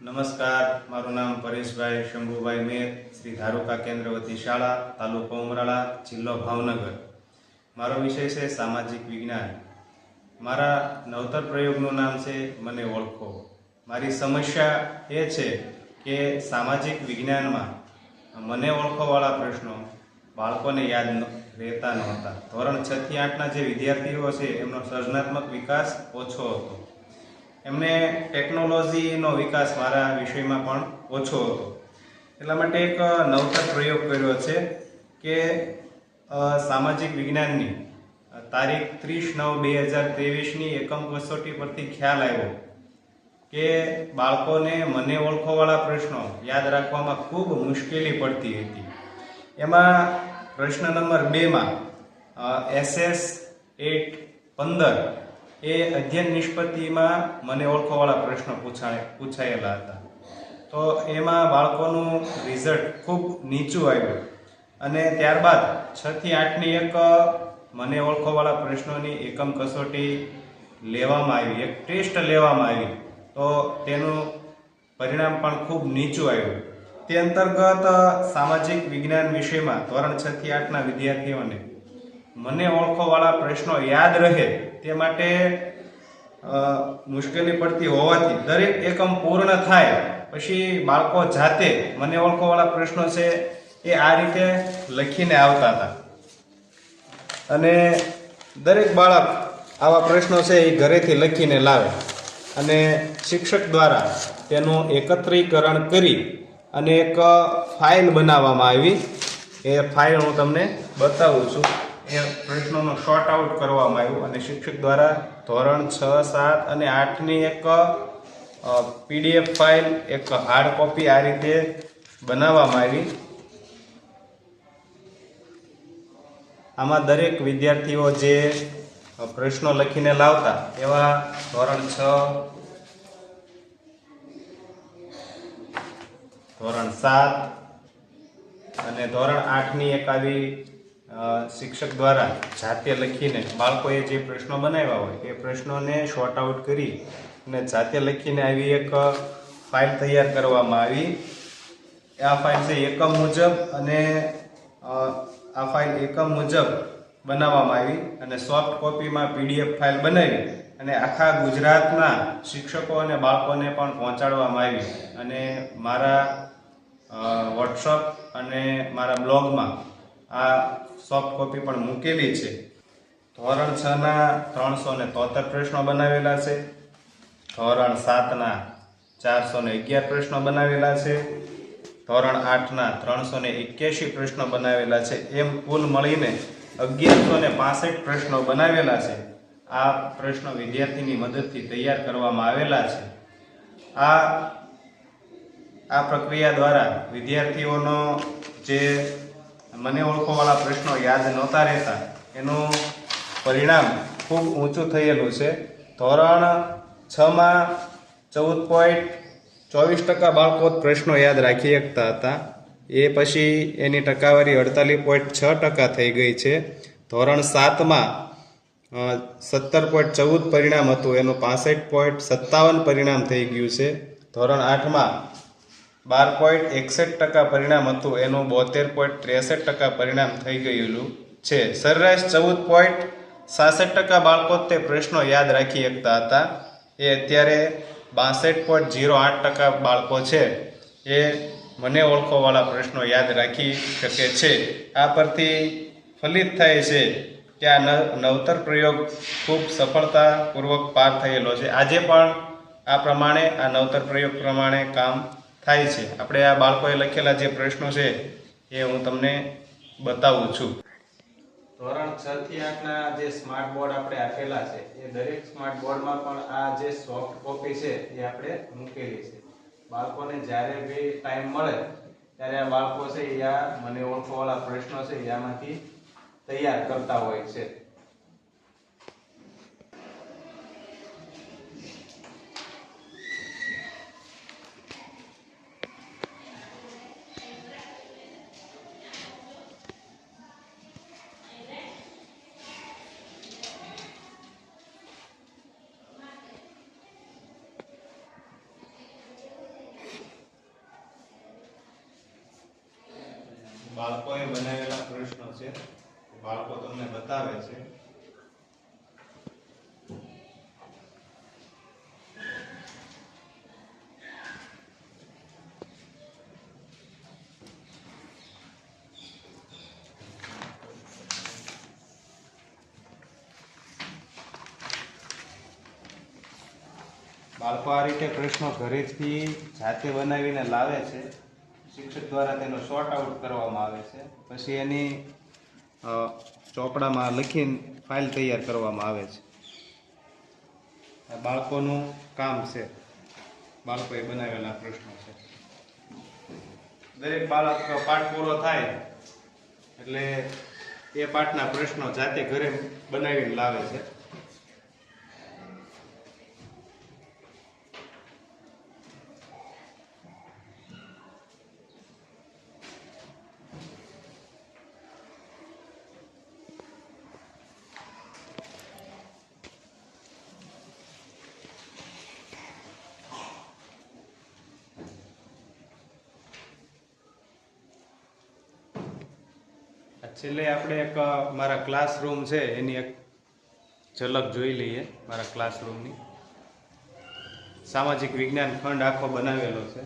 નમસ્કાર, મારું નામ પરેશભાઈ શંભુભાઈ મેર, શ્રી ધારુકા કેન્દ્રવતી શાળા, તાલુકો ઉમરાળા, જિલ્લો ભાવનગર. મારો વિષય છે સામાજિક વિજ્ઞાન. મારા નવતર પ્રયોગનું નામ છે મને ઓળખો. મારી સમસ્યા એ છે કે સામાજિક વિજ્ઞાનમાં મને ઓળખોવાળા પ્રશ્નો બાળકોને યાદ રહેતા નહોતા. ધોરણ 6 થી 8ના જે વિદ્યાર્થીઓ છે એમનો સર્જનાત્મક વિકાસ ઓછો હતો. એમને ટેકનોલોજીનો વિકાસ મારા વિષયમાં પણ ઓછો હતો. એટલા માટે એક નવતર પ્રયોગ કર્યો છે કે સામાજિક વિજ્ઞાનની તારીખ 30/9/2023ની એકમ કસોટી પરથી ખ્યાલ આવ્યો કે બાળકોને મને ઓળખોવાળા પ્રશ્નો યાદ રાખવામાં ખૂબ મુશ્કેલી પડતી હતી. એમાં પ્રશ્ન નંબર 2માં SS 8-15 એ અધ્યયન નિષ્પત્તિમાં મને ઓળખોવાળા પ્રશ્નો પૂછાયેલા હતા. તો એમાં બાળકોનું રિઝલ્ટ ખૂબ નીચું આવ્યું અને ત્યારબાદ 6 થી 8ની એક મને ઓળખોવાળા પ્રશ્નોની એકમ કસોટી લેવામાં આવી, એક ટેસ્ટ લેવામાં આવી. તો તેનું પરિણામ પણ ખૂબ નીચું આવ્યું. તે અંતર્ગત સામાજિક વિજ્ઞાન વિષયમાં ધોરણ 6 થી 8ના વિદ્યાર્થીઓને મને ઓળખોવાળા પ્રશ્નો યાદ રહે તે માટે મુશ્કેલી પડતી હોવાથી દરેક એકમ પૂર્ણ થાય પછી બાળકો જાતે મને ઓળખોવાળા પ્રશ્નો છે એ આ રીતે લખીને આવતા હતા. અને દરેક બાળક આવા પ્રશ્નો છે એ ઘરેથી લખીને લાવે અને શિક્ષક દ્વારા તેનું એકત્રીકરણ કરી અને એક ફાઇલ બનાવવામાં આવી. એ ફાઇલ હું તમને બતાવું છું. એ પ્રશ્નોનો શોર્ટ આઉટ કરવામાં આવ્યું અને શિક્ષક દ્વારા ધોરણ 6, 7 અને 8ની એક PDF ફાઇલ, એક હાર્ડ કોપી આ રીતે બનાવવામાં આવી. આમાં દરેક વિદ્યાર્થીઓ જે પ્રશ્નો લખીને લાવતા એવા ધોરણ 6, ધોરણ 7 અને ધોરણ 8ની એક આવી શિક્ષક દ્વારા જાતે લખીને બાળકોએ જે પ્રશ્નો બનાવ્યા હોય એ પ્રશ્નોને શોર્ટ આઉટ કરી અને જાતે લખીને આવી એક ફાઇલ તૈયાર કરવામાં આવી. આ ફાઇલ છે એકમ મુજબ અને આ ફાઇલ એકમ મુજબ બનાવવામાં આવી અને સોફ્ટ કોપીમાં PDF ફાઇલ બનાવી અને આખા ગુજરાતના શિક્ષકો અને બાળકોને પણ પહોંચાડવામાં આવી અને મારા વોટ્સઅપ અને મારા બ્લોગમાં આ સોફ્ટ કોપી પણ મૂકેલી છે. ધોરણ 6ના 373 પ્રશ્નો બનાવેલા છે. ધોરણ 7ના 411 પ્રશ્નો બનાવેલા છે. ધોરણ 8ના 381 પ્રશ્નો બનાવેલા છે. એમ કુલ મળીને 1165 પ્રશ્નો બનાવેલા છે. આ પ્રશ્નો વિદ્યાર્થીની મદદથી તૈયાર કરવામાં આવેલા છે. આ પ્રક્રિયા દ્વારા વિદ્યાર્થીઓનો જે મને ઓળખોવાળા પ્રશ્નો યાદ નહોતા રહેતા એનું પરિણામ ખૂબ ઊંચું થયેલું છે. ધોરણ 6માં 14.24% બાળકો પ્રશ્નો યાદ રાખી શકતા હતા. એ પછી એની ટકાવારી 48.6% થઈ ગઈ છે. ધોરણ 7માં 17.14 પરિણામ હતું, એનું 65.57 પરિણામ થઈ ગયું છે. ધોરણ 8માં 12.61% પરિણામ હતું, એનું 72.63% પરિણામ થઈ ગયેલું છે. સરેરાશ 14.66% બાળકો તે પ્રશ્નો યાદ રાખી શકતા હતા. એ અત્યારે 62.08% બાળકો છે એ મને ઓળખોવાળા પ્રશ્નો યાદ રાખી શકે છે. આ પરથી ફલિત થાય છે કે આ નવતર પ્રયોગ ખૂબ સફળતાપૂર્વક પાર થયેલો છે. આજે પણ આ પ્રમાણે, આ નવતર પ્રયોગ પ્રમાણે કામ થાય છે. આપણે આ બાળકોએ લખેલા જે પ્રશ્નો છે એ હું તમને બતાવું છું. ધોરણ 6 થી 8ના જે સ્માર્ટ બોર્ડ આપણે આપેલા છે એ દરેક સ્માર્ટ બોર્ડમાં પણ આ જે સોફ્ટ કોપી છે એ આપણે મૂકેલી છે. બાળકોને જ્યારે બી ટાઈમ મળે ત્યારે આ બાળકો છે એ આ મને ઓળખોવાળા પ્રશ્નો છે એ આમાંથી તૈયાર કરતા હોય છે. બાળકોએ બનાવેલા પ્રશ્નો છે, બાળકો તમને બતાવે છે. બાળકો આ રીતે પ્રશ્નો ઘરેથી જાતે બનાવીને લાવે છે. શિક્ષક દ્વારા તેનો સોર્ટ આઉટ કરવામાં આવે છે. પછી એની ચોપડામાં લખીને ફાઇલ તૈયાર કરવામાં આવે છે. આ બાળકોનું કામ છે, બાળકોએ બનાવેલા પ્રશ્નો છે. દરેક બાળક પાઠ પૂરો થાય એટલે એ પાઠના પ્રશ્નો જાતે ઘરે બનાવીને લાવે છે. છેલ્લે આપણે એક મારા ક્લાસરૂમ છે એની એક ઝલક જોઈ લઈએ. મારા ક્લાસરૂમની સામાજિક વિજ્ઞાન ખંડ આખો બનાવેલો છે.